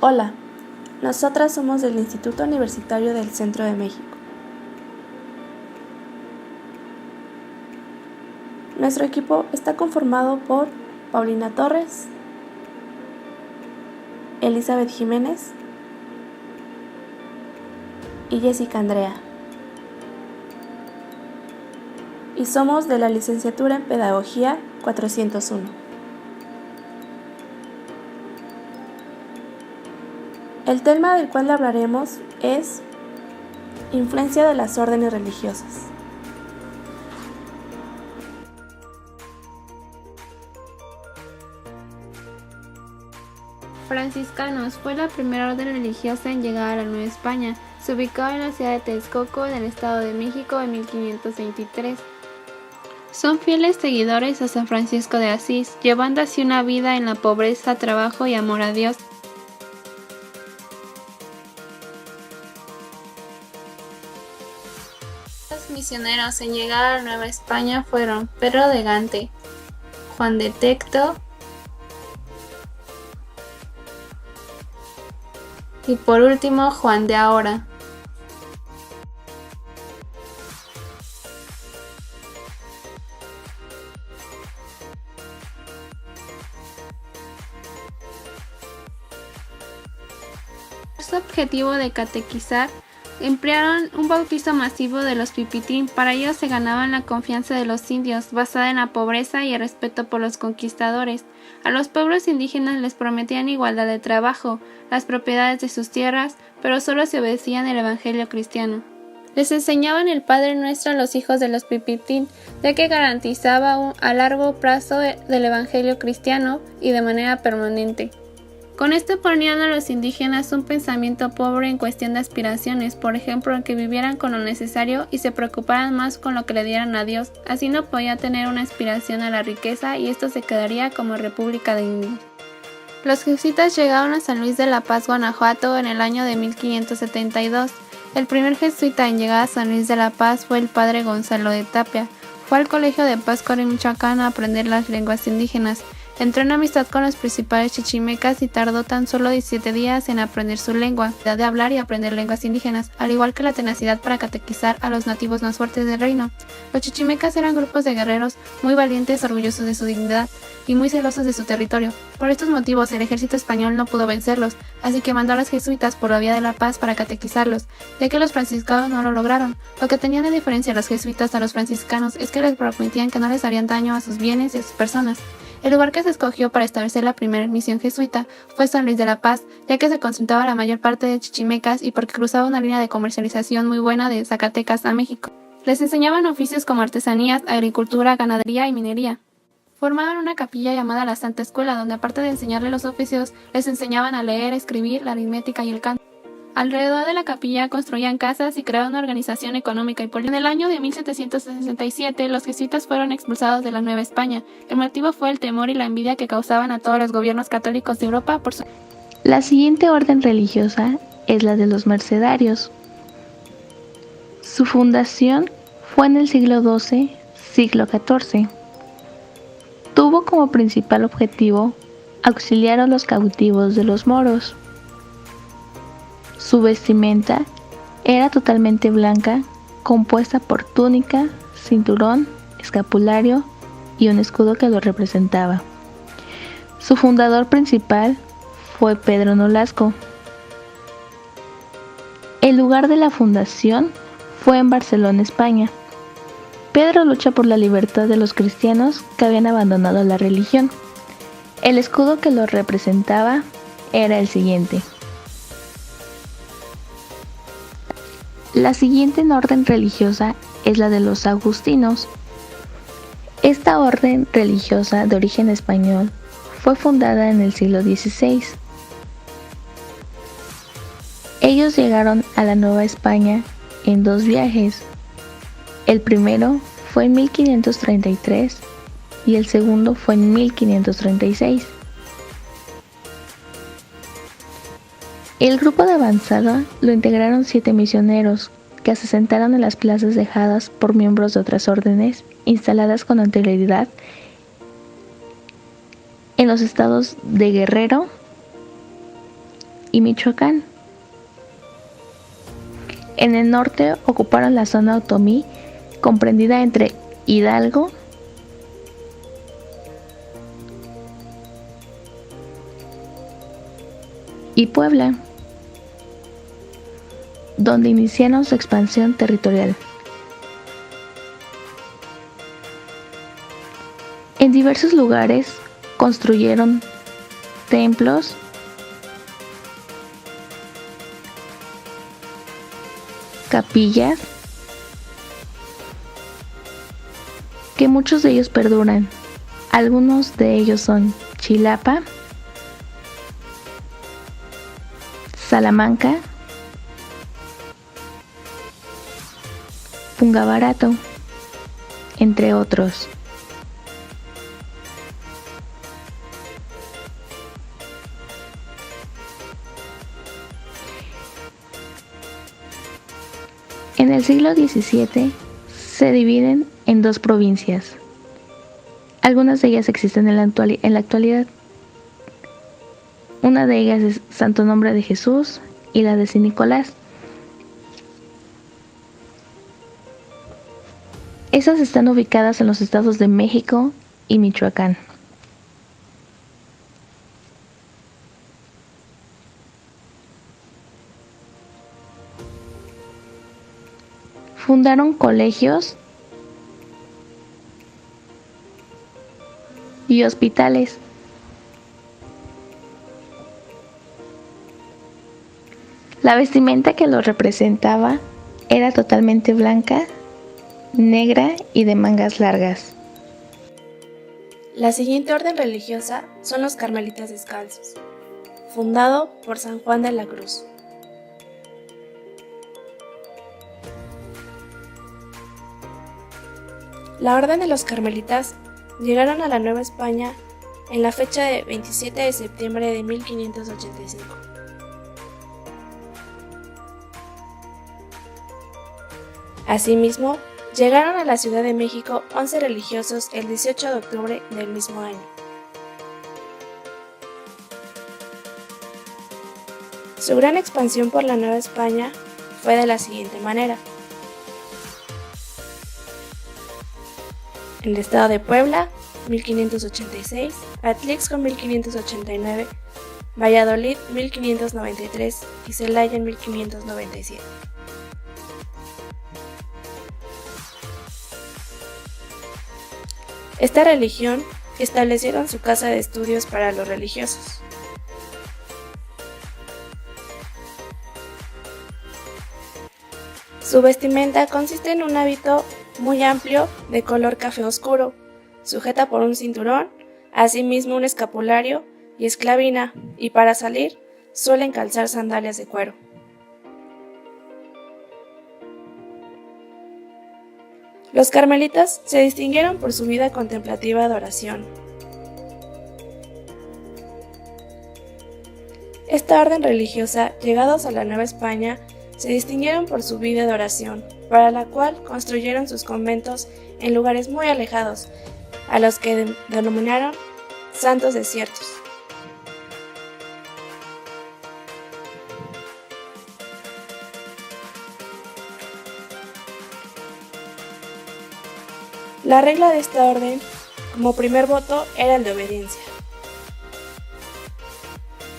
Hola, nosotras somos del Instituto Universitario del Centro de México. Nuestro equipo está conformado por Paulina Torres, Elizabeth Jiménez y Jessica Andrea. Y somos de la Licenciatura en Pedagogía 401. El tema del cual hablaremos es influencia de las órdenes religiosas. Franciscanos fue la primera orden religiosa en llegar a la Nueva España. Se ubicaba en la ciudad de Texcoco, en el Estado de México, en 1523. Son fieles seguidores a San Francisco de Asís, llevando así una vida en la pobreza, trabajo y amor a Dios. Los misioneros en llegar a la Nueva España fueron Pedro de Gante, Juan de Tecto y por último Juan de Ahora. Su objetivo de catequizar, emplearon un bautizo masivo de los pipitín. Para ello se ganaban la confianza de los indios, basada en la pobreza y el respeto por los conquistadores. A los pueblos indígenas les prometían igualdad de trabajo, las propiedades de sus tierras, pero solo se obedecían el evangelio cristiano. Les enseñaban el Padre Nuestro a los hijos de los pipitín, ya que garantizaba a largo plazo del evangelio cristiano y de manera permanente. Con esto ponían a los indígenas un pensamiento pobre en cuestión de aspiraciones, por ejemplo, en que vivieran con lo necesario y se preocuparan más con lo que le dieran a Dios. Así no podía tener una aspiración a la riqueza y esto se quedaría como república de indios. Los jesuitas llegaron a San Luis de la Paz, Guanajuato, en el año de 1572. El primer jesuita en llegar a San Luis de la Paz fue el padre Gonzalo de Tapia. Fue al colegio de Pátzcuaro en Michoacán a aprender las lenguas indígenas. Entró en amistad con los principales chichimecas y tardó tan solo 17 días en aprender su lengua, de hablar y aprender lenguas indígenas, al igual que la tenacidad para catequizar a los nativos más fuertes del reino. Los chichimecas eran grupos de guerreros muy valientes, orgullosos de su dignidad y muy celosos de su territorio. Por estos motivos el ejército español no pudo vencerlos, así que mandó a los jesuitas por la vía de la paz para catequizarlos, ya que los franciscanos no lo lograron. Lo que tenían de diferencia los jesuitas a los franciscanos es que les prometían que no les harían daño a sus bienes y a sus personas. El lugar que se escogió para establecer la primera misión jesuita fue San Luis de la Paz, ya que se concentraba la mayor parte de chichimecas y porque cruzaba una línea de comercialización muy buena de Zacatecas a México. Les enseñaban oficios como artesanías, agricultura, ganadería y minería. Formaban una capilla llamada la Santa Escuela, donde aparte de enseñarles los oficios, les enseñaban a leer, escribir, la aritmética y el canto. Alrededor de la capilla construían casas y creaban una organización económica y política. En el año de 1767, los jesuitas fueron expulsados de la Nueva España. El motivo fue el temor y la envidia que causaban a todos los gobiernos católicos de Europa por su... La siguiente orden religiosa es la de los mercedarios. Su fundación fue en el siglo XII, siglo XIV. Tuvo como principal objetivo auxiliar a los cautivos de los moros. Su vestimenta era totalmente blanca, compuesta por túnica, cinturón, escapulario y un escudo que lo representaba. Su fundador principal fue Pedro Nolasco. El lugar de la fundación fue en Barcelona, España. Pedro lucha por la libertad de los cristianos que habían abandonado la religión. El escudo que lo representaba era el siguiente. La siguiente orden religiosa es la de los agustinos. Esta orden religiosa de origen español fue fundada en el siglo XVI. Ellos llegaron a la Nueva España en 2 viajes. El primero fue en 1533 y el segundo fue en 1536. El grupo de avanzada lo integraron 7 misioneros que se asentaron en las plazas dejadas por miembros de otras órdenes instaladas con anterioridad en los estados de Guerrero, y Michoacán. En el norte ocuparon la zona otomí, comprendida entre Hidalgo y Puebla, donde iniciaron su expansión territorial. En diversos lugares construyeron templos, capillas, que muchos de ellos perduran. Algunos de ellos son Chilapa, Salamanca, Pungabarato, entre otros. En el siglo XVII se dividen en dos provincias. Algunas de ellas existen en la actualidad. Una de ellas es Santo Nombre de Jesús y la de San Nicolás. Esas están ubicadas en los estados de México y Michoacán. Fundaron colegios y hospitales. La vestimenta que los representaba era totalmente blanca, negra y de mangas largas. La siguiente orden religiosa son los Carmelitas Descalzos, fundado por San Juan de la Cruz. La orden de los Carmelitas llegaron a la Nueva España en la fecha de 27 de septiembre de 1585. Asimismo, llegaron a la Ciudad de México 11 religiosos el 18 de octubre del mismo año. Su gran expansión por la Nueva España fue de la siguiente manera. El estado de Puebla, 1586, Atlixco 1589, Valladolid 1593 y Celaya en 1597. Esta religión establecieron su casa de estudios para los religiosos. Su vestimenta consiste en un hábito muy amplio de color café oscuro, sujeta por un cinturón, asimismo un escapulario y esclavina, y para salir suelen calzar sandalias de cuero. Los carmelitas se distinguieron por su vida contemplativa de oración. Esta orden religiosa, llegados a la Nueva España, se distinguieron por su vida de oración, para la cual construyeron sus conventos en lugares muy alejados, a los que denominaron santos desiertos. La regla de esta orden, como primer voto, era el de obediencia.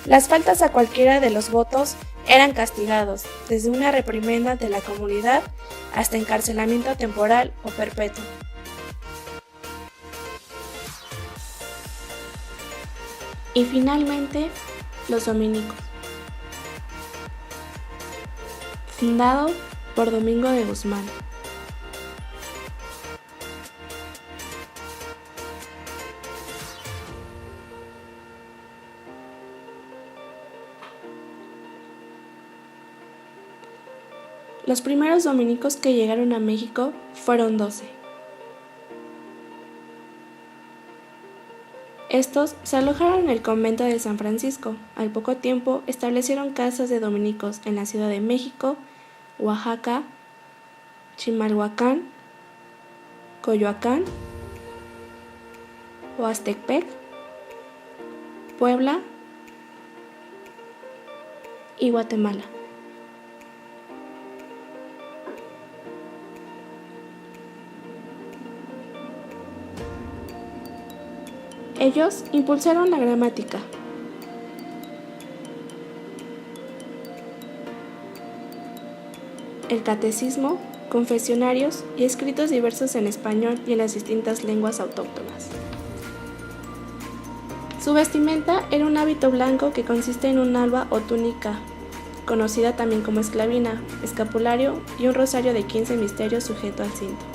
Las faltas a cualquiera de los votos eran castigados, desde una reprimenda de la comunidad hasta encarcelamiento temporal o perpetuo. Y finalmente, los dominicos, fundado por Domingo de Guzmán. Los primeros dominicos que llegaron a México fueron 12. Estos se alojaron en el convento de San Francisco. Al poco tiempo establecieron casas de dominicos en la Ciudad de México, Oaxaca, Chimalhuacán, Coyoacán, Oastepec, Puebla, y Guatemala. Ellos impulsaron la gramática, el catecismo, confesionarios y escritos diversos en español y en las distintas lenguas autóctonas. Su vestimenta era un hábito blanco que consiste en un alba o túnica, conocida también como esclavina, escapulario y un rosario de 15 misterios sujeto al cinto.